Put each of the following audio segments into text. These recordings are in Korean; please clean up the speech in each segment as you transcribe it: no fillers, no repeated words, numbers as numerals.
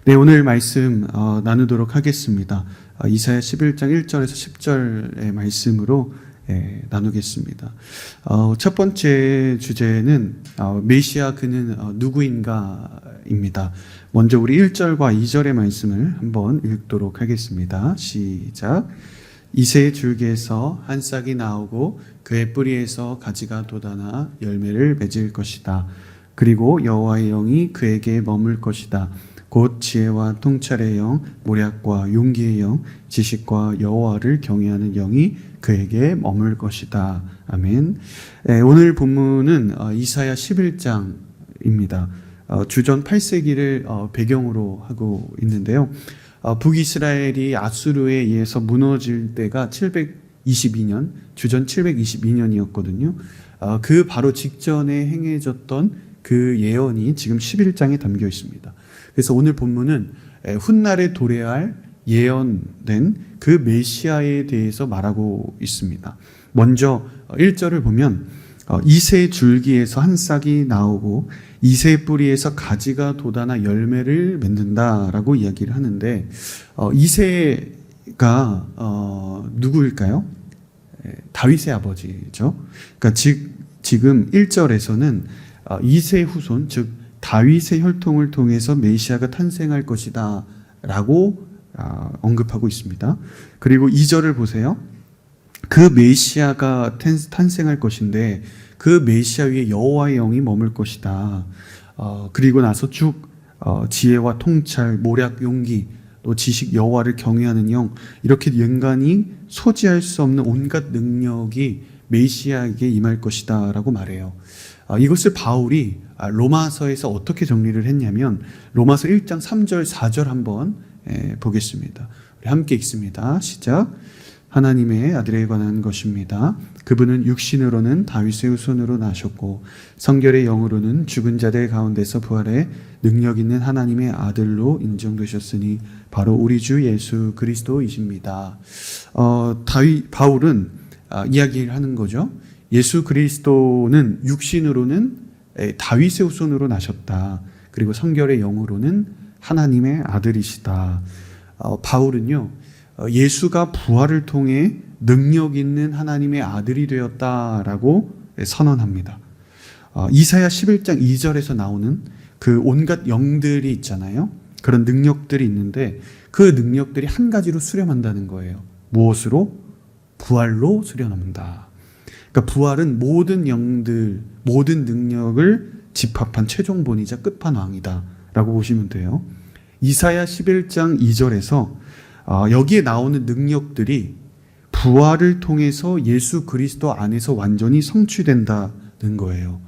네, 오늘 말씀 나누도록 하겠습니다. 이사야 11장 1절에서 10절의 말씀으로 나누겠습니다. 첫 번째 주제는 메시아 그는 누구인가입니다. 먼저 우리 1절과 2절의 말씀을 한번 읽도록 하겠습니다. 시작. 이새의 줄기에서 한 싹이 나오고 그의 뿌리에서 가지가 돋아나 열매를 맺을 것이다. 그리고 여호와의 영이 그에게 머물 것이다. 곧 지혜와 통찰의 영, 모략과 용기의 영, 지식과 여호와를 경외하는 영이 그에게 머물 것이다. 아멘. 오늘 본문은 이사야 11장입니다. 주전 8세기를 배경으로 하고 있는데요. 북이스라엘이 아수르에 의해서 무너질 때가 722년, 주전 722년이었거든요. 그 바로 직전에 행해졌던 그 예언이 지금 11장에 담겨 있습니다. 그래서 오늘 본문은 훗날에 도래할 예언된 그 메시아에 대해서 말하고 있습니다. 먼저 1절을 보면 이새의 줄기에서 한 싹이 나오고 이새의 뿌리에서 가지가 돋아나 열매를 맺는다라고 이야기를 하는데 이새가 누구일까요? 다윗의 아버지죠. 그러니까 지금 1절에서는 이새의 후손, 즉 다윗의 혈통을 통해서 메시아가 탄생할 것이다 라고 언급하고 있습니다. 그리고 2절을 보세요. 그 메시아가 탄생할 것인데 그 메시아 위에 여호와의 영이 머물 것이다. 그리고 나서 쭉 지혜와 통찰, 모략, 용기, 또 지식, 여호와를 경외하는 영, 이렇게 인간이 소지할 수 없는 온갖 능력이 메시아에게 임할 것이다 라고 말해요. 이것을 바울이 로마서에서 어떻게 정리를 했냐면 로마서 1장 3절 4절 한번 보겠습니다. 우리 함께 읽습니다. 시작. 하나님의 아들에 관한 것입니다. 그분은 육신으로는 다윗의 후손으로 나셨고 성결의 영으로는 죽은 자들 가운데서 부활해 능력 있는 하나님의 아들로 인정되셨으니 바로 우리 주 예수 그리스도이십니다. 바울은 이야기를 하는 거죠. 예수 그리스도는 육신으로는 다윗의 후손으로 나셨다. 그리고 성결의 영으로는 하나님의 아들이시다. 바울은요, 예수가 부활을 통해 능력 있는 하나님의 아들이 되었다라고 선언합니다. 이사야 11장 2절에서 나오는 그 온갖 영들이 있잖아요. 그런 능력들이 있는데 그 능력들이 한 가지로 수렴한다는 거예요. 무엇으로? 부활로 수렴한다. 그러니까 부활은 모든 영들, 모든 능력을 집합한 최종본이자 끝판왕이다 라고 보시면 돼요. 이사야 11장 2절에서 여기에 나오는 능력들이 부활을 통해서 예수 그리스도 안에서 완전히 성취된다는 거예요.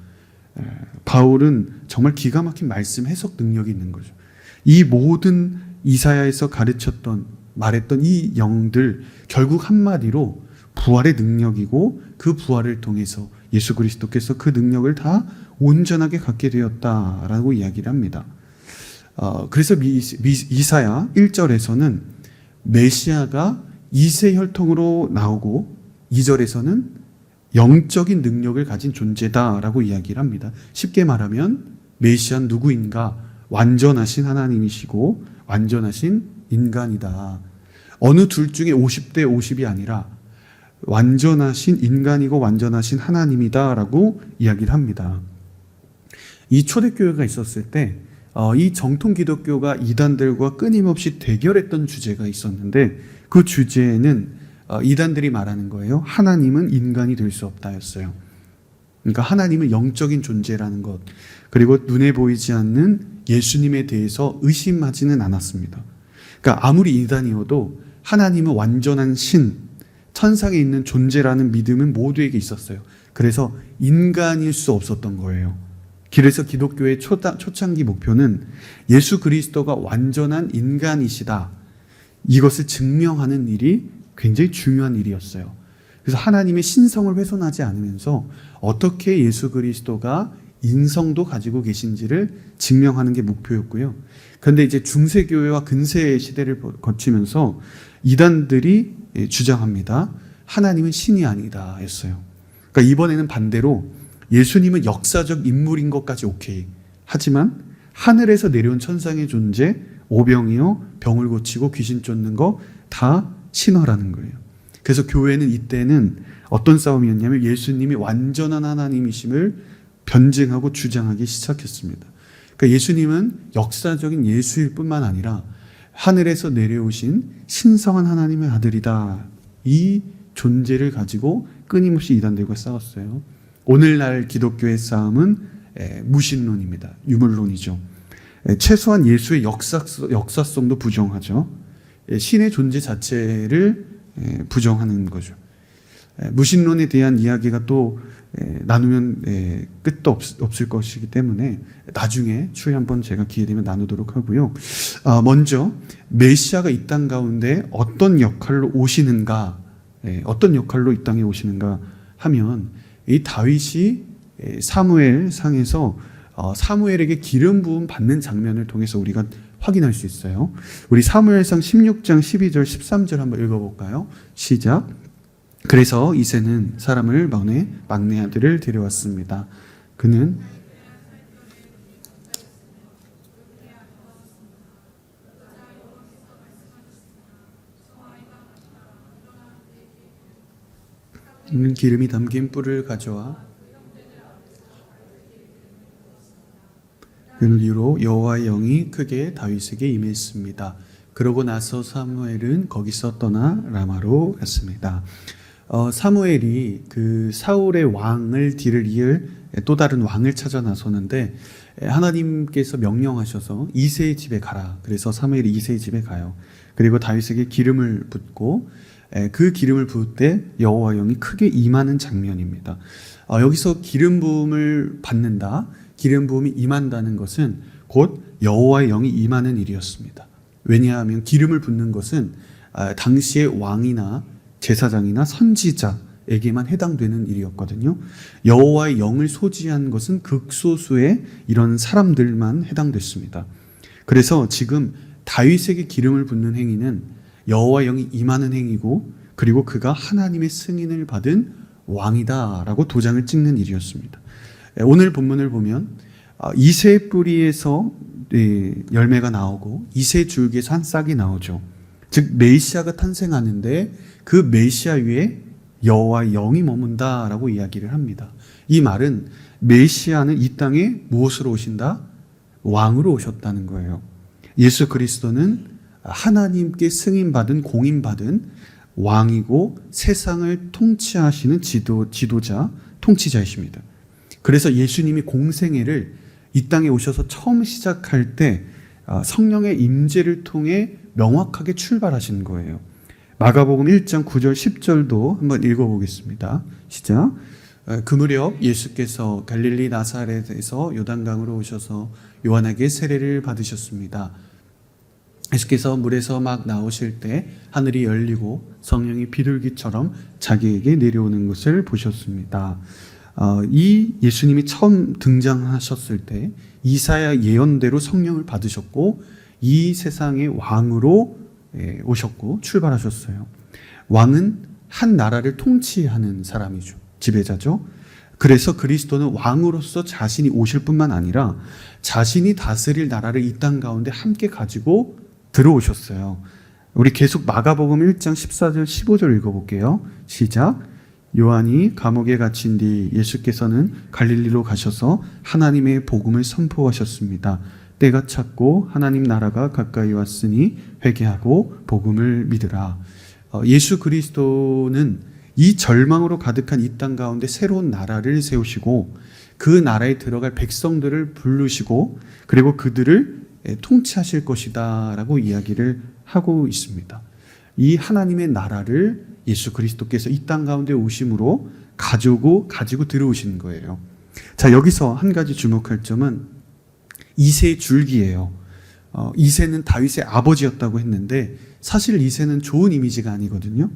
바울은 정말 기가 막힌 말씀 해석 능력이 있는 거죠. 이 모든 이사야에서 말했던 이 영들 결국 한마디로 부활의 능력이고 그 부활을 통해서 예수 그리스도께서 그 능력을 다 온전하게 갖게 되었다라고 이야기를 합니다. 그래서 이사야 1절에서는 메시아가 이새 혈통으로 나오고 2절에서는 영적인 능력을 가진 존재다라고 이야기를 합니다. 쉽게 말하면 메시아는 누구인가? 완전하신 하나님이시고 완전하신 인간이다. 어느 둘 중에 50대 50이 아니라 완전하신 인간이고 완전하신 하나님이다라고 이야기를 합니다. 이 초대교회가 있었을 때 이 정통 기독교가 이단들과 끊임없이 대결했던 주제가 있었는데 그 주제는 이단들이 말하는 거예요. 하나님은 인간이 될 수 없다였어요. 그러니까 하나님은 영적인 존재라는 것, 그리고 눈에 보이지 않는 예수님에 대해서 의심하지는 않았습니다. 그러니까 아무리 이단이어도 하나님은 완전한 신, 천상에 있는 존재라는 믿음은 모두에게 있었어요. 그래서 인간일 수 없었던 거예요. 그래서 기독교의 초창기 목표는 예수 그리스도가 완전한 인간이시다. 이것을 증명하는 일이 굉장히 중요한 일이었어요. 그래서 하나님의 신성을 훼손하지 않으면서 어떻게 예수 그리스도가 인성도 가지고 계신지를 증명하는 게 목표였고요. 그런데 이제 중세교회와 근세 시대를 거치면서 이단들이 주장합니다. 하나님은 신이 아니다 했어요. 그러니까 이번에는 반대로 예수님은 역사적 인물인 것까지 오케이. 하지만 하늘에서 내려온 천상의 존재, 오병이어 병을 고치고 귀신 쫓는 거 다 신화라는 거예요. 그래서 교회는 이때는 어떤 싸움이었냐면 예수님이 완전한 하나님이심을 변증하고 주장하기 시작했습니다. 그러니까 예수님은 역사적인 예수일 뿐만 아니라 하늘에서 내려오신 신성한 하나님의 아들이다. 이 존재를 가지고 끊임없이 이단들과 싸웠어요. 오늘날 기독교의 싸움은 무신론입니다. 유물론이죠. 최소한 예수의 역사성도 부정하죠. 신의 존재 자체를 부정하는 거죠. 무신론에 대한 이야기가 또 나누면 끝도 없을 것이기 때문에 나중에 추후에 한번 제가 기회 되면 나누도록 하고요. 먼저 메시아가 이 땅 가운데 어떤 역할로 오시는가, 어떤 역할로 이 땅에 오시는가 하면 이 다윗이 사무엘 상에서 사무엘에게 기름 부음 받는 장면을 통해서 우리가 확인할 수 있어요. 우리 사무엘상 16장 12절 13절 한번 읽어볼까요? 시작. 그래서 이새는 사람을 보내 막내 아들을 데려왔습니다. 그는 기름이 담긴 뿔을 가져와 그 이후로 여호와의 영이 크게 다윗에게 임했습니다. 그러고 나서 사무엘은 거기서 떠나 라마로 갔습니다. 사무엘이 그 사울의 왕을 뒤를 이을 또 다른 왕을 찾아 나서는데 하나님께서 명령하셔서 이새의 집에 가라. 그래서 사무엘이 이새의 집에 가요. 그리고 다윗에게 기름을 붓고 그 기름을 부을 때 여호와 영이 크게 임하는 장면입니다. 여기서 기름 부음을 받는다, 기름 부음이 임한다는 것은 곧 여호와의 영이 임하는 일이었습니다. 왜냐하면 기름을 붓는 것은 당시의 왕이나 제사장이나 선지자에게만 해당되는 일이었거든요. 여호와의 영을 소지한 것은 극소수의 이런 사람들만 해당됐습니다. 그래서 지금 다윗에게 기름을 붓는 행위는 여호와의 영이 임하는 행위고, 그리고 그가 하나님의 승인을 받은 왕이다라고 도장을 찍는 일이었습니다. 오늘 본문을 보면 이새 뿌리에서 열매가 나오고 이새 줄기에서 한 싹이 나오죠. 즉 메시아가 탄생하는데 그 메시아 위에 여호와의 영이 머문다라고 이야기를 합니다. 이 말은 메시아는 이 땅에 무엇으로 오신다? 왕으로 오셨다는 거예요. 예수 그리스도는 하나님께 승인받은 공인받은 왕이고 세상을 통치하시는 지도자, 통치자이십니다. 그래서 예수님이 공생애를 이 땅에 오셔서 처음 시작할 때 성령의 임재를 통해 명확하게 출발하신 거예요. 마가복음 1장 9절 10절도 한번 읽어보겠습니다. 시작. 그 무렵 예수께서 갈릴리 나사렛에서 요단강으로 오셔서 요한에게 세례를 받으셨습니다. 예수께서 물에서 막 나오실 때 하늘이 열리고 성령이 비둘기처럼 자기에게 내려오는 것을 보셨습니다. 이 예수님이 처음 등장하셨을 때 이사야 예언대로 성령을 받으셨고 이 세상의 왕으로 오셨고 출발하셨어요. 왕은 한 나라를 통치하는 사람이죠. 지배자죠. 그래서 그리스도는 왕으로서 자신이 오실 뿐만 아니라 자신이 다스릴 나라를 이 땅 가운데 함께 가지고 들어오셨어요. 우리 계속 마가복음 1장 14절 15절 읽어볼게요. 시작. 요한이 감옥에 갇힌 뒤 예수께서는 갈릴리로 가셔서 하나님의 복음을 선포하셨습니다. 때가 찼고 하나님 나라가 가까이 왔으니 회개하고 복음을 믿으라. 예수 그리스도는 이 절망으로 가득한 이 땅 가운데 새로운 나라를 세우시고 그 나라에 들어갈 백성들을 부르시고 그리고 그들을 통치하실 것이다 라고 이야기를 하고 있습니다. 이 하나님의 나라를 예수 그리스도께서 이 땅 가운데 오심으로 가지고 들어오신 거예요. 자, 여기서 한 가지 주목할 점은 이새의 줄기예요. 이새는 다윗의 아버지였다고 했는데 사실 이새는 좋은 이미지가 아니거든요.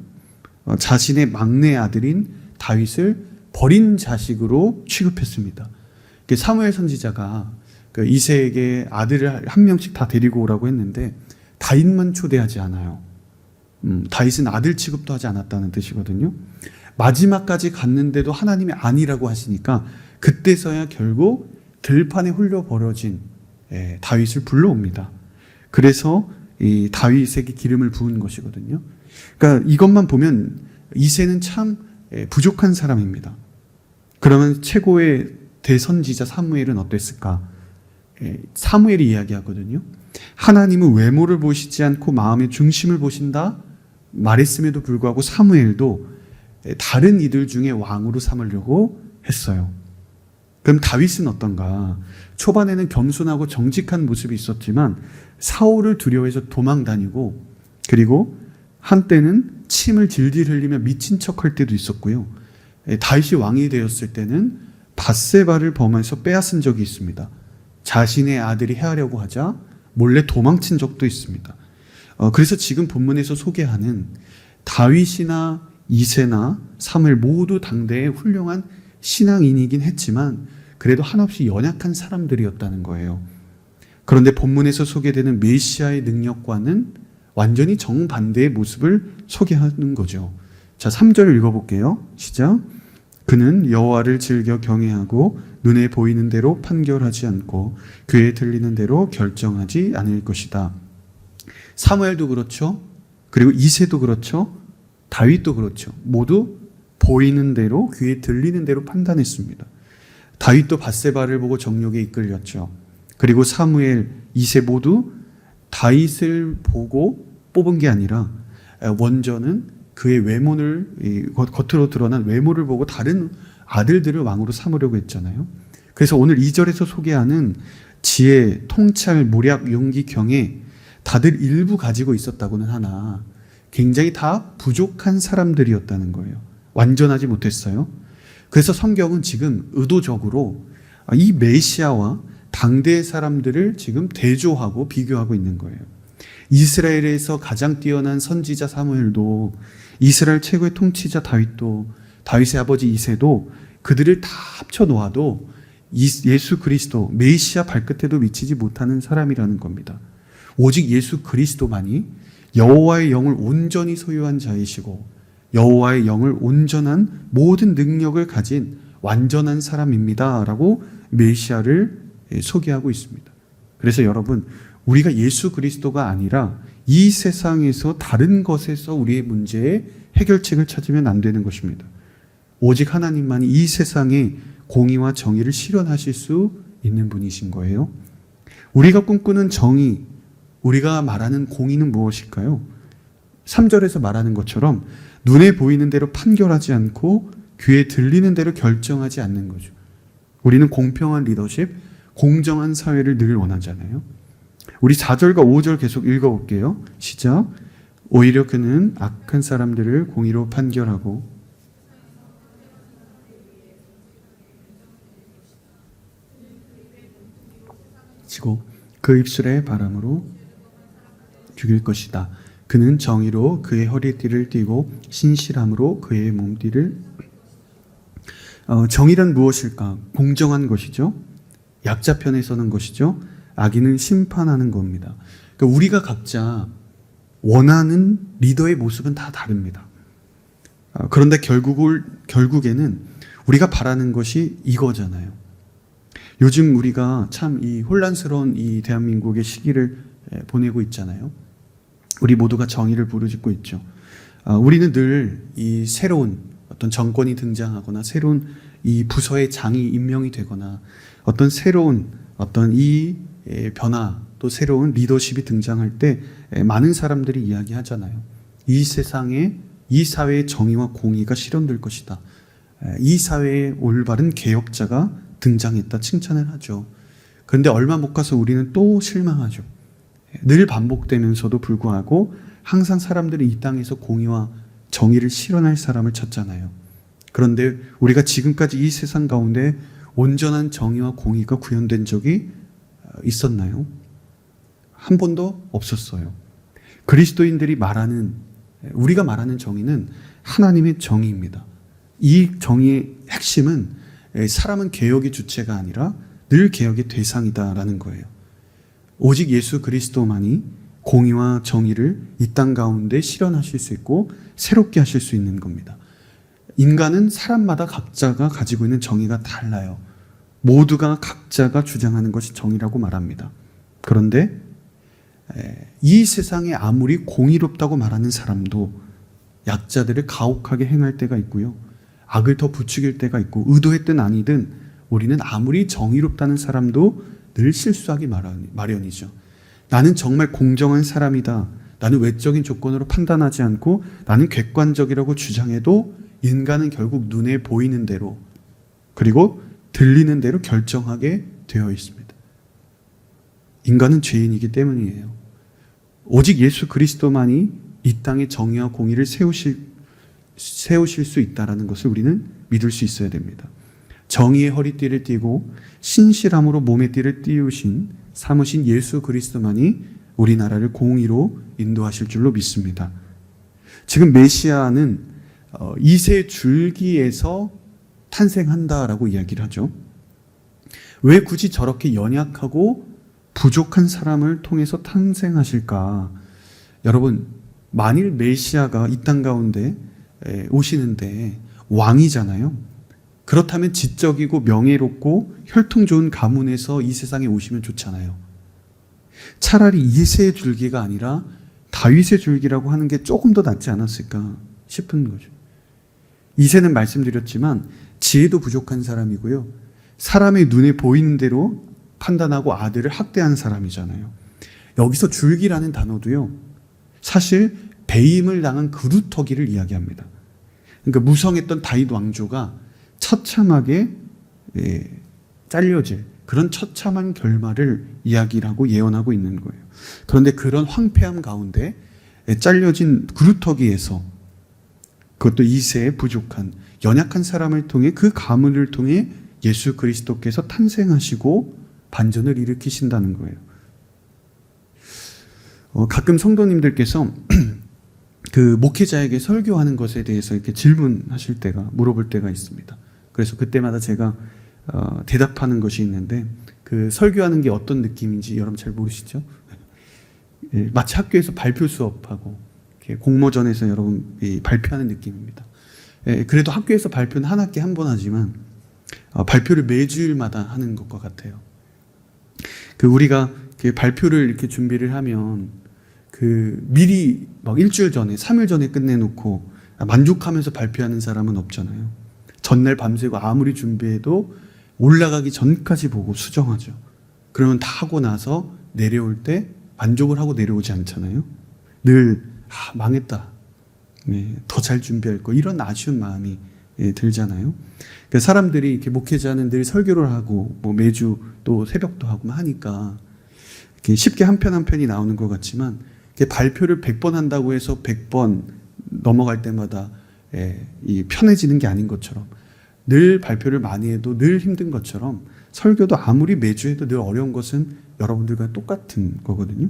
자신의 막내 아들인 다윗을 버린 자식으로 취급했습니다. 사무엘 선지자가 이새에게 아들을 한 명씩 다 데리고 오라고 했는데 다윗만 초대하지 않아요. 다윗은 아들 취급도 하지 않았다는 뜻이거든요. 마지막까지 갔는데도 하나님이 아니라고 하시니까 그때서야 결국 들판에 홀려 버려진 다윗을 불러옵니다. 그래서 이 다윗에게 기름을 부은 것이거든요. 그러니까 이것만 보면 이새는 참 부족한 사람입니다. 그러면 최고의 대선지자 사무엘은 어땠을까? 사무엘이 이야기하거든요. 하나님은 외모를 보시지 않고 마음의 중심을 보신다 말했음에도 불구하고 사무엘도 다른 이들 중에 왕으로 삼으려고 했어요. 그럼 다윗은 어떤가? 초반에는 겸손하고 정직한 모습이 있었지만 사울을 두려워해서 도망 다니고, 그리고 한때는 침을 질질 흘리며 미친 척할 때도 있었고요. 다윗이 왕이 되었을 때는 밧세바를 범해서 빼앗은 적이 있습니다. 자신의 아들이 해하려고 하자 몰래 도망친 적도 있습니다. 그래서 지금 본문에서 소개하는 다윗이나 이새나 사무엘 모두 당대의 훌륭한 신앙인이긴 했지만 그래도 한없이 연약한 사람들이었다는 거예요. 그런데 본문에서 소개되는 메시아의 능력과는 완전히 정반대의 모습을 소개하는 거죠. 자, 3절을 읽어볼게요. 시작. 그는 여호와를 즐겨 경외하고 눈에 보이는 대로 판결하지 않고 귀에 들리는 대로 결정하지 않을 것이다. 사무엘도 그렇죠. 그리고 이새도 그렇죠. 다윗도 그렇죠. 모두 보이는 대로, 귀에 들리는 대로 판단했습니다. 다윗도 밧세바를 보고 정욕에 이끌렸죠. 그리고 사무엘, 이새 모두 다윗을 보고 뽑은 게 아니라 원저는 그의 외모를, 겉으로 드러난 외모를 보고 다른 아들들을 왕으로 삼으려고 했잖아요. 그래서 오늘 2절에서 소개하는 지혜, 통찰, 모략, 용기, 경애 다들 일부 가지고 있었다고는 하나 굉장히 다 부족한 사람들이었다는 거예요. 완전하지 못했어요. 그래서 성경은 지금 의도적으로 이 메시아와 당대의 사람들을 지금 대조하고 비교하고 있는 거예요. 이스라엘에서 가장 뛰어난 선지자 사무엘도, 이스라엘 최고의 통치자 다윗도, 다윗의 아버지 이새도 그들을 다 합쳐 놓아도 예수 그리스도 메시아 발끝에도 미치지 못하는 사람이라는 겁니다. 오직 예수 그리스도만이 여호와의 영을 온전히 소유한 자이시고 여호와의 영을 온전한 모든 능력을 가진 완전한 사람입니다 라고 메시아를 소개하고 있습니다. 그래서 여러분, 우리가 예수 그리스도가 아니라 이 세상에서 다른 것에서 우리의 문제의 해결책을 찾으면 안 되는 것입니다. 오직 하나님만이 이 세상에 공의와 정의를 실현하실 수 있는 분이신 거예요. 우리가 꿈꾸는 정의, 우리가 말하는 공의는 무엇일까요? 3절에서 말하는 것처럼 눈에 보이는 대로 판결하지 않고 귀에 들리는 대로 결정하지 않는 거죠. 우리는 공평한 리더십, 공정한 사회를 늘 원하잖아요. 우리 4절과 5절 계속 읽어볼게요. 시작. 오히려 그는 악한 사람들을 공의로 판결하고 치고 그 입술의 바람으로 죽일 것이다. 그는 정의로 그의 허리띠를 띠고 신실함으로 그의 몸띠를 정의란 무엇일까? 공정한 것이죠. 약자 편에 서는 것이죠. 악인은 심판하는 겁니다. 그러니까 우리가 각자 원하는 리더의 모습은 다 다릅니다. 그런데 결국에는 우리가 바라는 것이 이거잖아요. 요즘 우리가 참 이 혼란스러운 이 대한민국의 시기를 보내고 있잖아요. 우리 모두가 정의를 부르짖고 있죠. 우리는 늘 이 새로운 어떤 정권이 등장하거나 새로운 이 부서의 장이 임명이 되거나 어떤 새로운 어떤 이 변화 또 새로운 리더십이 등장할 때 많은 사람들이 이야기하잖아요. 이 세상에 이 사회의 정의와 공의가 실현될 것이다. 이 사회의 올바른 개혁자가 등장했다 칭찬을 하죠. 그런데 얼마 못 가서 우리는 또 실망하죠. 늘 반복되면서도 불구하고 항상 사람들이 이 땅에서 공의와 정의를 실현할 사람을 찾잖아요. 그런데 우리가 지금까지 이 세상 가운데 온전한 정의와 공의가 구현된 적이 있었나요? 한 번도 없었어요. 그리스도인들이 우리가 말하는 정의는 하나님의 정의입니다. 이 정의의 핵심은 사람은 개혁의 주체가 아니라 늘 개혁의 대상이다라는 거예요. 오직 예수 그리스도만이 공의와 정의를 이 땅 가운데 실현하실 수 있고 새롭게 하실 수 있는 겁니다. 인간은 사람마다 각자가 가지고 있는 정의가 달라요. 모두가 각자가 주장하는 것이 정의라고 말합니다. 그런데 이 세상에 아무리 공의롭다고 말하는 사람도 약자들을 가혹하게 행할 때가 있고요. 악을 더 부추길 때가 있고, 의도했든 아니든 우리는 아무리 정의롭다는 사람도 늘 실수하기 마련이죠. 나는 정말 공정한 사람이다, 나는 외적인 조건으로 판단하지 않고 나는 객관적이라고 주장해도 인간은 결국 눈에 보이는 대로 그리고 들리는 대로 결정하게 되어 있습니다. 인간은 죄인이기 때문이에요. 오직 예수 그리스도만이 이 땅에 정의와 공의를 세우실 수 있다는 것을 우리는 믿을 수 있어야 됩니다. 정의의 허리띠를 띠고 신실함으로 몸의 띠를 띠우신 삼으신 예수 그리스도만이 우리나라를 공의로 인도하실 줄로 믿습니다. 지금 메시아는 이세 줄기에서 탄생한다라고 이야기를 하죠. 왜 굳이 저렇게 연약하고 부족한 사람을 통해서 탄생하실까? 여러분, 만일 메시아가 이 땅 가운데 오시는데 왕이잖아요. 그렇다면 지적이고 명예롭고 혈통 좋은 가문에서 이 세상에 오시면 좋잖아요. 차라리 이세의 줄기가 아니라 다윗의 줄기라고 하는 게 조금 더 낫지 않았을까 싶은 거죠. 이세는 말씀드렸지만 지혜도 부족한 사람이고요. 사람의 눈에 보이는 대로 판단하고 아들을 학대한 사람이잖아요. 여기서 줄기라는 단어도요, 사실 배임을 당한 그루터기를 이야기합니다. 그러니까 무성했던 다윗 왕조가 처참하게 잘려질 그런 처참한 결말을 이야기하고 예언하고 있는 거예요. 그런데 그런 황폐함 가운데 잘려진 그루터기에서, 그것도 이세에 부족한 연약한 사람을 통해, 그 가문을 통해 예수 그리스도께서 탄생하시고 반전을 일으키신다는 거예요. 가끔 성도님들께서 그 목회자에게 설교하는 것에 대해서 이렇게 질문하실 때가, 물어볼 때가 있습니다. 그래서 그때마다 제가 대답하는 것이 있는데, 그 설교하는 게 어떤 느낌인지 여러분 잘 모르시죠? 마치 학교에서 발표 수업하고 공모전에서 여러분 발표하는 느낌입니다. 그래도 학교에서 발표는 한 학기에 한 번 하지만 발표를 매주일마다 하는 것과 같아요. 그 우리가 발표를 이렇게 준비를 하면 미리 막 일주일 전에, 3일 전에 끝내놓고 만족하면서 발표하는 사람은 없잖아요. 전날 밤새고 아무리 준비해도 올라가기 전까지 보고 수정하죠. 그러면 다 하고 나서 내려올 때 만족을 하고 내려오지 않잖아요. 늘 망했다, 더 잘 준비할 거, 이런 아쉬운 마음이 들잖아요. 그러니까 사람들이 이렇게 목회자는 늘 설교를 하고 뭐 매주 또 새벽도 하고 하니까 이렇게 쉽게 한 편 한 편이 나오는 것 같지만, 발표를 100번 한다고 해서 100번 넘어갈 때마다 편해지는 게 아닌 것처럼, 늘 발표를 많이 해도 늘 힘든 것처럼 설교도 아무리 매주 해도 늘 어려운 것은 여러분들과 똑같은 거거든요.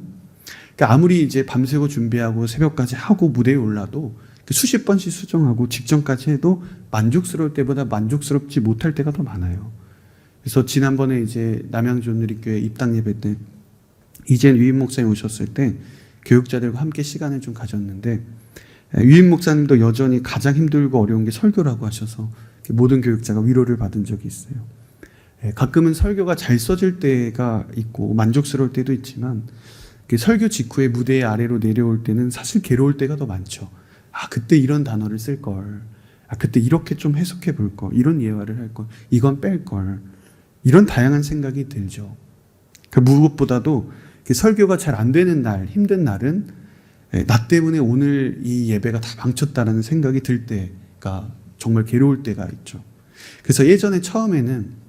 그러니까 아무리 이제 밤새고 준비하고 새벽까지 하고 무대에 올라도 수십 번씩 수정하고 직전까지 해도 만족스러울 때보다 만족스럽지 못할 때가 더 많아요. 그래서 지난번에 이제 남양주누리교회 입당 예배 때 이젠 유임 목사님 오셨을 때 교육자들과 함께 시간을 좀 가졌는데, 유임 목사님도 여전히 가장 힘들고 어려운 게 설교라고 하셔서 모든 교육자가 위로를 받은 적이 있어요. 가끔은 설교가 잘 써질 때가 있고 만족스러울 때도 있지만, 설교 직후에 무대 아래로 내려올 때는 사실 괴로울 때가 더 많죠. 그때 이런 단어를 쓸 걸, 그때 이렇게 좀 해석해 볼 걸, 이런 예화를 할 걸, 이건 뺄 걸, 이런 다양한 생각이 들죠. 무엇보다도 설교가 잘 안 되는 날, 힘든 날은 나 때문에 오늘 이 예배가 다 망쳤다라는 생각이 들 때가 정말 괴로울 때가 있죠. 그래서 예전에 처음에는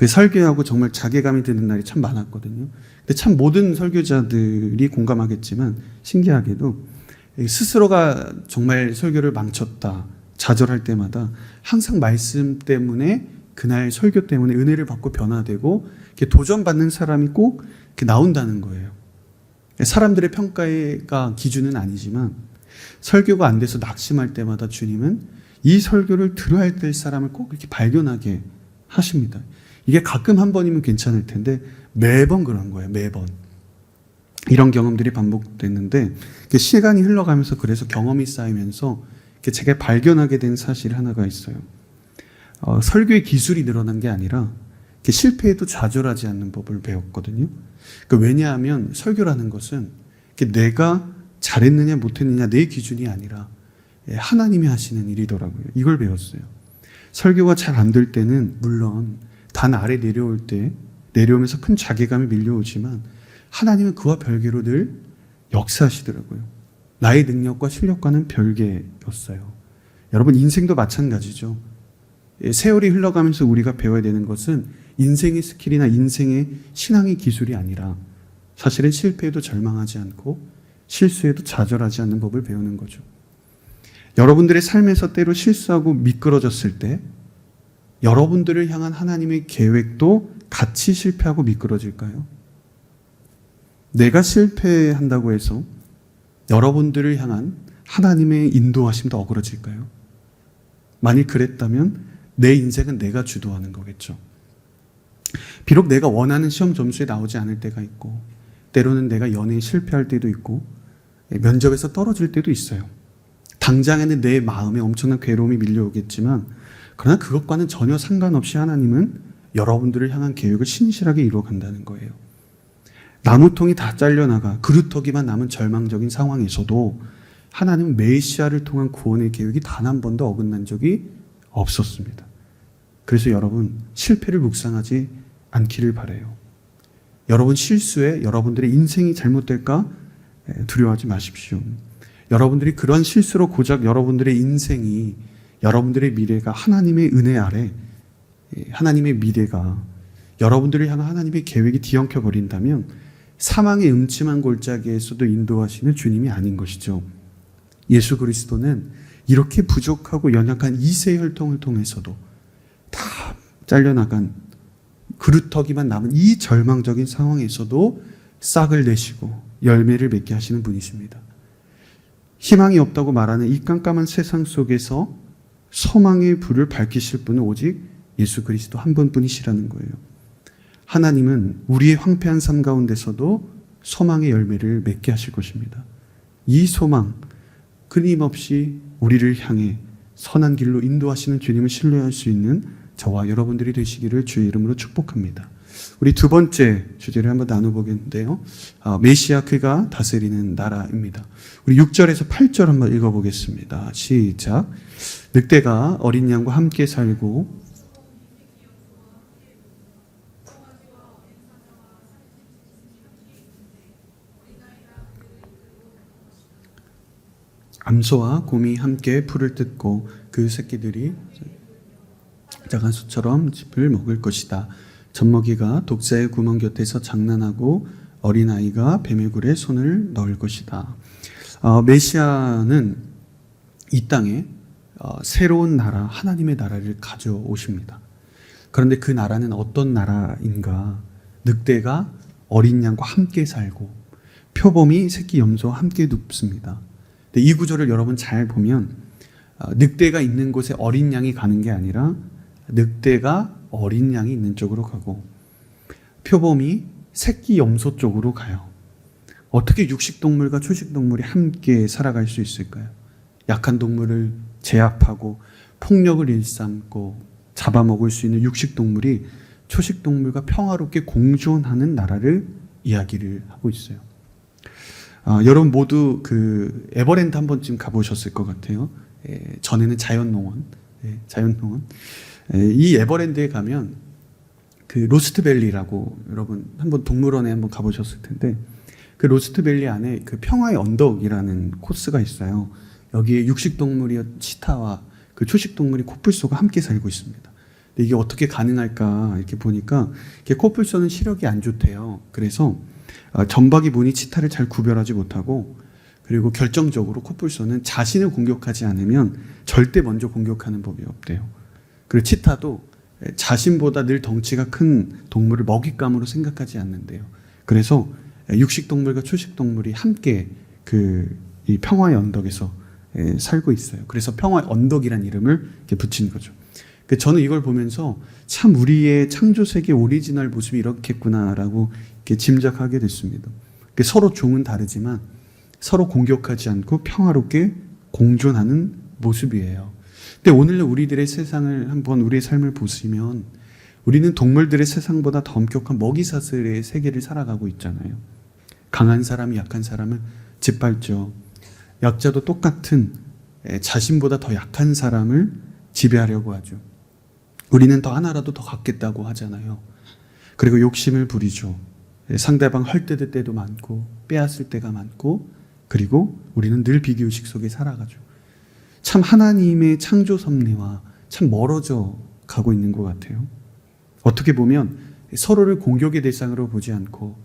설교하고 정말 자괴감이 드는 날이 참 많았거든요. 근데 참 모든 설교자들이 공감하겠지만 신기하게도 스스로가 정말 설교를 망쳤다, 좌절할 때마다 항상 말씀 때문에, 그날 설교 때문에 은혜를 받고 변화되고 도전받는 사람이 꼭 나온다는 거예요. 사람들의 평가가 기준은 아니지만 설교가 안 돼서 낙심할 때마다 주님은 이 설교를 들어야 될 사람을 꼭 이렇게 발견하게 하십니다. 이게 가끔 한 번이면 괜찮을 텐데 매번 그런 거예요. 매번. 이런 경험들이 반복됐는데 시간이 흘러가면서, 그래서 경험이 쌓이면서 제가 발견하게 된 사실 하나가 있어요. 설교의 기술이 늘어난 게 아니라 실패해도 좌절하지 않는 법을 배웠거든요. 왜냐하면 설교라는 것은 내가 잘했느냐 못했느냐 내 기준이 아니라 하나님이 하시는 일이더라고요. 이걸 배웠어요. 설교가 잘 안 될 때는 물론 단 아래 내려오면서 큰 자괴감이 밀려오지만 하나님은 그와 별개로 늘 역사하시더라고요. 나의 능력과 실력과는 별개였어요. 여러분, 인생도 마찬가지죠. 세월이 흘러가면서 우리가 배워야 되는 것은 인생의 스킬이나 인생의 신앙의 기술이 아니라 사실은 실패에도 절망하지 않고 실수에도 좌절하지 않는 법을 배우는 거죠. 여러분들의 삶에서 때로 실수하고 미끄러졌을 때 여러분들을 향한 하나님의 계획도 같이 실패하고 미끄러질까요? 내가 실패한다고 해서 여러분들을 향한 하나님의 인도하심도 어그러질까요? 만일 그랬다면 내 인생은 내가 주도하는 거겠죠. 비록 내가 원하는 시험 점수에 나오지 않을 때가 있고 때로는 내가 연애에 실패할 때도 있고 면접에서 떨어질 때도 있어요. 당장에는 내 마음에 엄청난 괴로움이 밀려오겠지만 그러나 그것과는 전혀 상관없이 하나님은 여러분들을 향한 계획을 신실하게 이루어간다는 거예요. 나무통이 다 잘려나가 그루터기만 남은 절망적인 상황에서도 하나님은 메시아를 통한 구원의 계획이 단 한 번도 어긋난 적이 없었습니다. 그래서 여러분, 실패를 묵상하지 않기를 바라요. 여러분 실수에 여러분들의 인생이 잘못될까 두려워하지 마십시오. 여러분들이 그런 실수로 고작 여러분들의 인생이, 여러분들의 미래가 하나님의 은혜 아래, 하나님의 미래가 여러분들을 향한 하나님의 계획이 뒤엉켜 버린다면 사망의 음침한 골짜기에서도 인도하시는 주님이 아닌 것이죠. 예수 그리스도는 이렇게 부족하고 연약한 이세 혈통을 통해서도 다 잘려나간 그루터기만 남은 이 절망적인 상황에서도 싹을 내시고 열매를 맺게 하시는 분이십니다. 희망이 없다고 말하는 이 깜깜한 세상 속에서 소망의 불을 밝히실 분은 오직 예수 그리스도 한 분뿐이시라는 거예요. 하나님은 우리의 황폐한 삶 가운데서도 소망의 열매를 맺게 하실 것입니다. 이 소망, 끊임없이 우리를 향해 선한 길로 인도하시는 주님을 신뢰할 수 있는 저와 여러분들이 되시기를 주의 이름으로 축복합니다. 우리 두 번째 주제를 한번 나눠보겠는데요. 메시아 그가 다스리는 나라입니다. 우리 6절에서 8절 한번 읽어보겠습니다. 시작. 늑대가 어린 양과 함께 살고 암소와 곰이 함께 풀을 뜯고 그 새끼들이 작은 소처럼 짚을 먹을 것이다. 젖먹이가 독사의 구멍 곁에서 장난하고 어린아이가 뱀의 굴에 손을 넣을 것이다. 메시아는 이 땅에 새로운 나라, 하나님의 나라를 가져오십니다. 그런데 그 나라는 어떤 나라인가? 늑대가 어린 양과 함께 살고 표범이 새끼 염소와 함께 눕습니다. 이 구절을 여러분 잘 보면 늑대가 있는 곳에 어린 양이 가는 게 아니라 늑대가 어린 양이 있는 쪽으로 가고 표범이 새끼 염소 쪽으로 가요. 어떻게 육식동물과 초식동물이 함께 살아갈 수 있을까요? 약한 동물을 제압하고 폭력을 일삼고 잡아먹을 수 있는 육식동물이 초식동물과 평화롭게 공존하는 나라를 이야기를 하고 있어요. 여러분 모두 그 에버랜드 한 번쯤 가보셨을 것 같아요. 전에는 자연농원. 이 에버랜드에 가면 그 로스트밸리라고 여러분 한번 동물원에 한번 가보셨을 텐데 그 로스트밸리 안에 그 평화의 언덕이라는 코스가 있어요. 여기에 육식동물이 치타와 그 초식동물이 코뿔소가 함께 살고 있습니다. 근데 이게 어떻게 가능할까 이렇게 보니까 코뿔소는 시력이 안 좋대요. 그래서 점박이 무늬 치타를 잘 구별하지 못하고 그리고 결정적으로 코뿔소는 자신을 공격하지 않으면 절대 먼저 공격하는 법이 없대요. 그리고 치타도 자신보다 늘 덩치가 큰 동물을 먹잇감으로 생각하지 않는데요. 그래서 육식동물과 초식동물이 함께 이 평화의 언덕에서 살고 있어요. 그래서 평화의 언덕이라는 이름을 이렇게 붙인 거죠. 저는 이걸 보면서 참 우리의 창조세계 오리지널 모습이 이렇겠구나라고 이렇게 짐작하게 됐습니다. 서로 종은 다르지만 서로 공격하지 않고 평화롭게 공존하는 모습이에요. 근데 오늘날 우리들의 세상을 한번 우리의 삶을 보시면 우리는 동물들의 세상보다 더 엄격한 먹이사슬의 세계를 살아가고 있잖아요. 강한 사람이 약한 사람을 짓밟죠. 약자도 똑같은 자신보다 더 약한 사람을 지배하려고 하죠. 우리는 더 하나라도 더 갖겠다고 하잖아요. 그리고 욕심을 부리죠. 상대방 헐뜯을 때도 많고 빼앗을 때가 많고, 그리고 우리는 늘 비교의식 속에 살아가죠. 참 하나님의 창조 섭리와 참 멀어져 가고 있는 것 같아요. 어떻게 보면 서로를 공격의 대상으로 보지 않고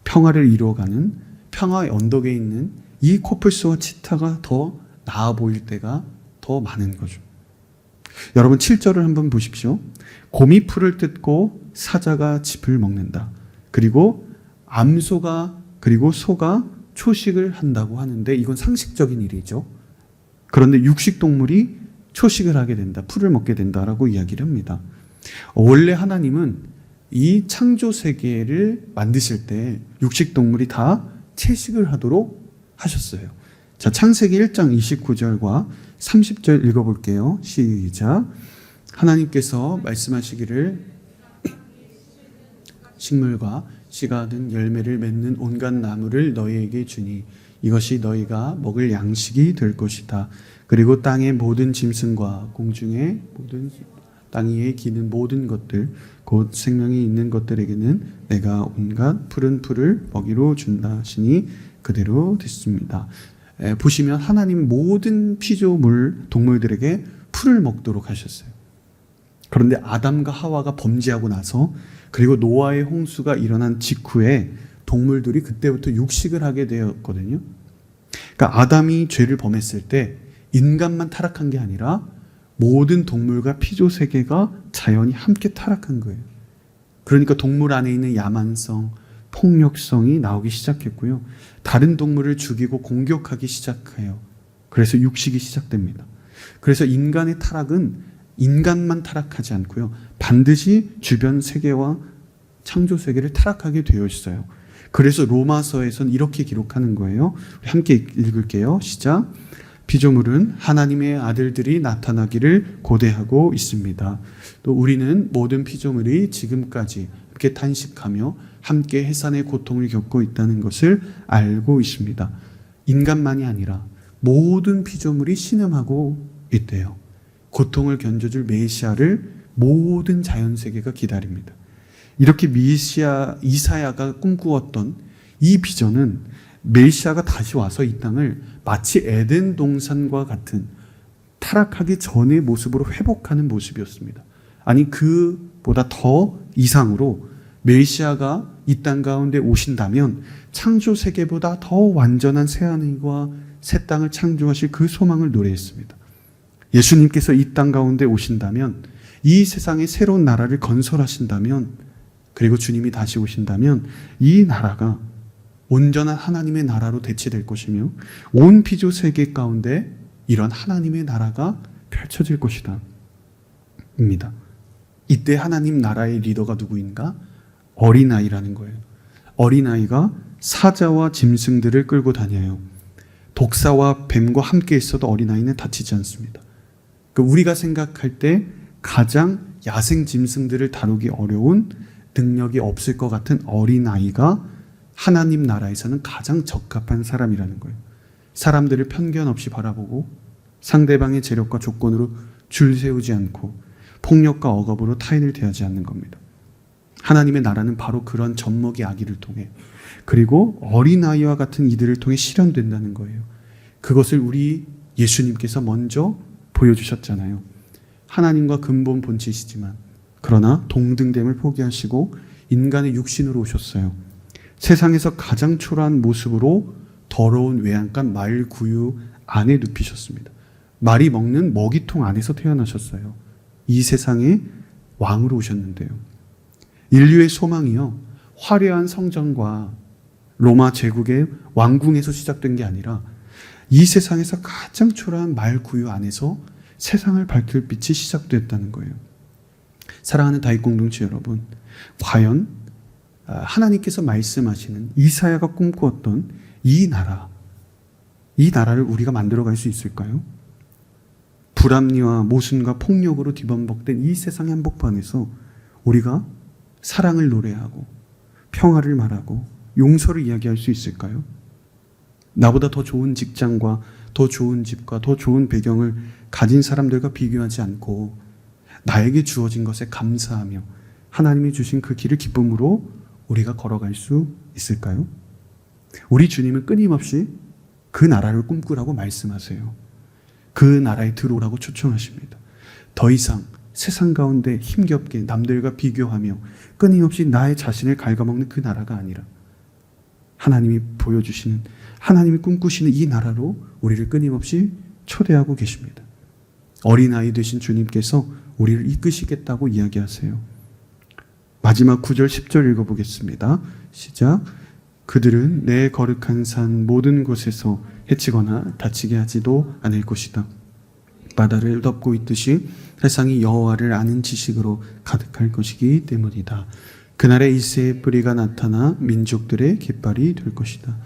평화를 이루어가는 평화의 언덕에 있는 이 코뿔소와 치타가 더 나아 보일 때가 더 많은 거죠. 여러분 7절을 한번 보십시오. 곰이 풀을 뜯고 사자가 짚을 먹는다. 그리고 암소가 그리고 소가 초식을 한다고 하는데 이건 상식적인 일이죠. 그런데 육식동물이 초식을 하게 된다, 풀을 먹게 된다라고 이야기를 합니다. 원래 하나님은 이 창조 세계를 만드실 때 육식동물이 다 채식을 하도록 하셨어요. 자, 창세기 1장 29절과 30절 읽어볼게요. 시작. 하나님께서 말씀하시기를 식물과 씨가 든 열매를 맺는 온갖 나무를 너희에게 주니 이것이 너희가 먹을 양식이 될 것이다. 그리고 땅의 모든 짐승과 공중의 모든 땅 위에 기는 모든 것들 곧 생명이 있는 것들에게는 내가 온갖 푸른 풀을 먹이로 준다 하시니 그대로 됐습니다. 보시면 하나님 모든 피조물 동물들에게 풀을 먹도록 하셨어요. 그런데 아담과 하와가 범죄하고 나서 그리고 노아의 홍수가 일어난 직후에 동물들이 그때부터 육식을 하게 되었거든요. 그러니까 아담이 죄를 범했을 때 인간만 타락한 게 아니라 모든 동물과 피조 세계가 자연이 함께 타락한 거예요. 그러니까 동물 안에 있는 야만성, 폭력성이 나오기 시작했고요. 다른 동물을 죽이고 공격하기 시작해요. 그래서 육식이 시작됩니다. 그래서 인간의 타락은 인간만 타락하지 않고요. 반드시 주변 세계와 창조 세계를 타락하게 되어 있어요. 그래서 로마서에서는 이렇게 기록하는 거예요. 우리 함께 읽을게요. 시작. 피조물은 하나님의 아들들이 나타나기를 고대하고 있습니다. 또 우리는 모든 피조물이 지금까지 함께 탄식하며 함께 해산의 고통을 겪고 있다는 것을 알고 있습니다. 인간만이 아니라 모든 피조물이 신음하고 있대요. 고통을 견뎌줄 메시아를 모든 자연세계가 기다립니다. 이렇게 이사야가 꿈꾸었던 이 비전은 메시아가 다시 와서 이 땅을 마치 에덴 동산과 같은 타락하기 전의 모습으로 회복하는 모습이었습니다. 아니 그보다 더 이상으로 메시아가 이 땅 가운데 오신다면 창조 세계보다 더 완전한 새하늘과 새 땅을 창조하실 그 소망을 노래했습니다. 예수님께서 이 땅 가운데 오신다면, 이 세상에 새로운 나라를 건설하신다면, 그리고 주님이 다시 오신다면 이 나라가 온전한 하나님의 나라로 대체될 것이며 온 피조 세계 가운데 이런 하나님의 나라가 펼쳐질 것이다 입니다. 이때 하나님 나라의 리더가 누구인가? 어린아이라는 거예요. 어린아이가 사자와 짐승들을 끌고 다녀요. 독사와 뱀과 함께 있어도 어린아이는 다치지 않습니다. 우리가 생각할 때 가장 야생 짐승들을 다루기 어려운 능력이 없을 것 같은 어린아이가 하나님 나라에서는 가장 적합한 사람이라는 거예요. 사람들을 편견 없이 바라보고 상대방의 재력과 조건으로 줄 세우지 않고 폭력과 억압으로 타인을 대하지 않는 겁니다. 하나님의 나라는 바로 그런 젖먹이 아기를 통해, 그리고 어린아이와 같은 이들을 통해 실현된다는 거예요. 그것을 우리 예수님께서 먼저 보여주셨잖아요. 하나님과 근본 본체이시지만 그러나 동등됨을 포기하시고 인간의 육신으로 오셨어요. 세상에서 가장 초라한 모습으로 더러운 외양간 말구유 안에 눕히셨습니다. 말이 먹는 먹이통 안에서 태어나셨어요. 이 세상의 왕으로 오셨는데요. 인류의 소망이요, 화려한 성전과 로마 제국의 왕궁에서 시작된 게 아니라 이 세상에서 가장 초라한 말구유 안에서 세상을 밝힐 빛이 시작됐다는 거예요. 사랑하는 다윗 공동체 여러분, 과연 하나님께서 말씀하시는 이사야가 꿈꾸었던 이 나라를 우리가 만들어갈 수 있을까요? 불합리와 모순과 폭력으로 뒤범벅된 이 세상의 한복판에서 우리가 사랑을 노래하고 평화를 말하고 용서를 이야기할 수 있을까요? 나보다 더 좋은 직장과 더 좋은 집과 더 좋은 배경을 가진 사람들과 비교하지 않고 나에게 주어진 것에 감사하며 하나님이 주신 그 길을 기쁨으로 우리가 걸어갈 수 있을까요? 우리 주님은 끊임없이 그 나라를 꿈꾸라고 말씀하세요. 그 나라에 들어오라고 초청하십니다. 더 이상 세상 가운데 힘겹게 남들과 비교하며 끊임없이 나의 자신을 갉아먹는 그 나라가 아니라 하나님이 보여주시는, 하나님이 꿈꾸시는 이 나라로 우리를 끊임없이 초대하고 계십니다. 어린아이 되신 주님께서 우리를 이끄시겠다고 이야기하세요. 마지막 9절 10절 읽어보겠습니다. 시작. 그들은 내 거룩한 산 모든 곳에서 해치거나 다치게 하지도 않을 것이다. 바다를 덮고 있듯이 세상이 여호와를 아는 지식으로 가득할 것이기 때문이다. 그날에 이새의 뿌리가 나타나 민족들의 깃발이 될 것이다.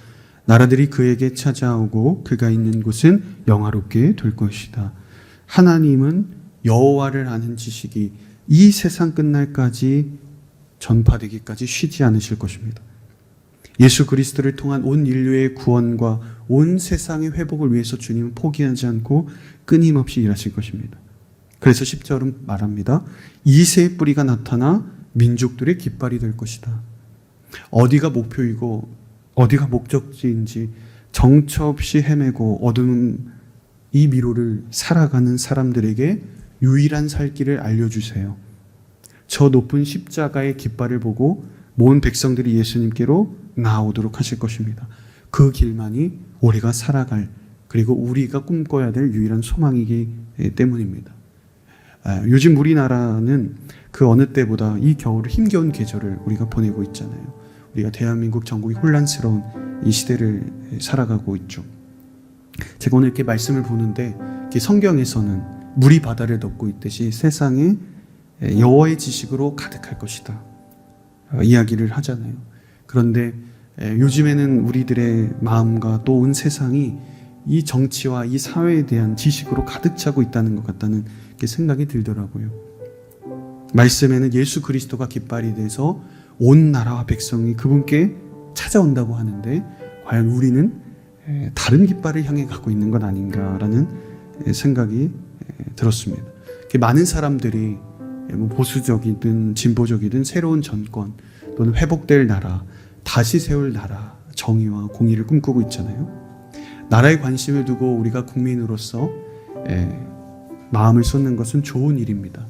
나라들이 그에게 찾아오고 그가 있는 곳은 영화롭게 될 것이다. 하나님은 여호와를 아는 지식이 이 세상 끝날까지 전파되기까지 쉬지 않으실 것입니다. 예수 그리스도를 통한 온 인류의 구원과 온 세상의 회복을 위해서 주님은 포기하지 않고 끊임없이 일하실 것입니다. 그래서 10절은 말합니다. 이새의 뿌리가 나타나 민족들의 깃발이 될 것이다. 어디가 목표이고 어디가 목적지인지 정처 없이 헤매고 어두운 이 미로를 살아가는 사람들에게 유일한 살 길을 알려주세요. 저 높은 십자가의 깃발을 보고 모든 백성들이 예수님께로 나아오도록 하실 것입니다. 그 길만이 우리가 살아갈, 그리고 우리가 꿈꿔야 될 유일한 소망이기 때문입니다. 요즘 우리나라는 그 어느 때보다 이 겨울을 힘겨운 계절을 우리가 보내고 있잖아요. 우리가 대한민국 전국이 혼란스러운 이 시대를 살아가고 있죠. 제가 오늘 이렇게 말씀을 보는데 성경에서는 물이 바다를 덮고 있듯이 세상에 여호와의 지식으로 가득할 것이다 이야기를 하잖아요. 그런데 요즘에는 우리들의 마음과 또 온 세상이 이 정치와 이 사회에 대한 지식으로 가득 차고 있다는 것 같다는 생각이 들더라고요. 말씀에는 예수 그리스도가 깃발이 돼서 온 나라와 백성이 그분께 찾아온다고 하는데 과연 우리는 다른 깃발을 향해 가고 있는 건 아닌가라는 생각이 들었습니다. 많은 사람들이 보수적이든 진보적이든 새로운 정권 또는 회복될 나라, 다시 세울 나라, 정의와 공의를 꿈꾸고 있잖아요. 나라에 관심을 두고 우리가 국민으로서 마음을 쏟는 것은 좋은 일입니다.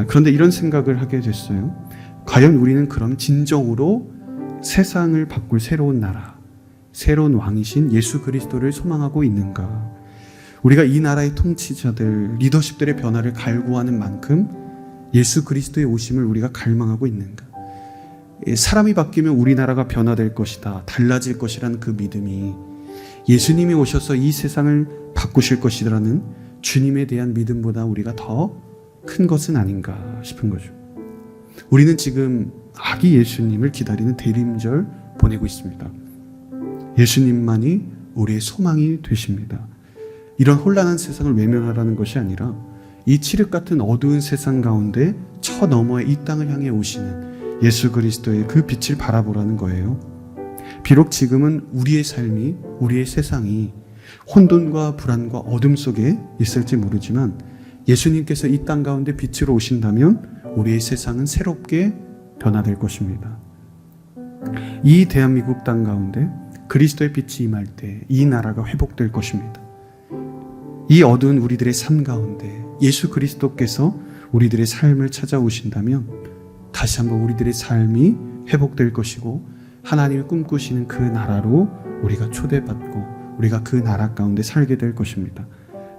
그런데 이런 생각을 하게 됐어요. 과연 우리는 그럼 진정으로 세상을 바꿀 새로운 나라, 새로운 왕이신 예수 그리스도를 소망하고 있는가? 우리가 이 나라의 통치자들, 리더십들의 변화를 갈구하는 만큼 예수 그리스도의 오심을 우리가 갈망하고 있는가? 사람이 바뀌면 우리나라가 변화될 것이다, 달라질 것이라는 그 믿음이 예수님이 오셔서 이 세상을 바꾸실 것이라는 주님에 대한 믿음보다 우리가 더 큰 것은 아닌가 싶은 거죠. 우리는 지금 아기 예수님을 기다리는 대림절 보내고 있습니다. 예수님만이 우리의 소망이 되십니다. 이런 혼란한 세상을 외면하라는 것이 아니라 이 칠흑 같은 어두운 세상 가운데 저 너머에 이 땅을 향해 오시는 예수 그리스도의 그 빛을 바라보라는 거예요. 비록 지금은 우리의 삶이, 우리의 세상이 혼돈과 불안과 어둠 속에 있을지 모르지만 예수님께서 이 땅 가운데 빛으로 오신다면 우리의 세상은 새롭게 변화될 것입니다. 이 대한민국 땅 가운데 그리스도의 빛이 임할 때 이 나라가 회복될 것입니다. 이 어두운 우리들의 삶 가운데 예수 그리스도께서 우리들의 삶을 찾아오신다면 다시 한번 우리들의 삶이 회복될 것이고 하나님이 꿈꾸시는 그 나라로 우리가 초대받고 우리가 그 나라 가운데 살게 될 것입니다.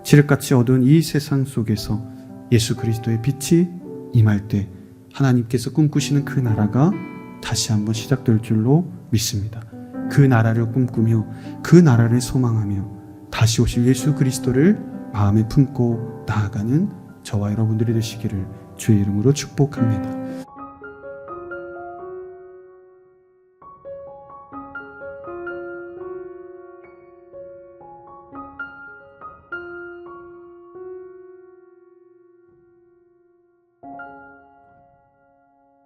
칠흑같이 어두운 이 세상 속에서 예수 그리스도의 빛이 임할 때 하나님께서 꿈꾸시는 그 나라가 다시 한번 시작될 줄로 믿습니다. 그 나라를 꿈꾸며 그 나라를 소망하며 다시 오실 예수 그리스도를 마음에 품고 나아가는 저와 여러분들이 되시기를 주의 이름으로 축복합니다.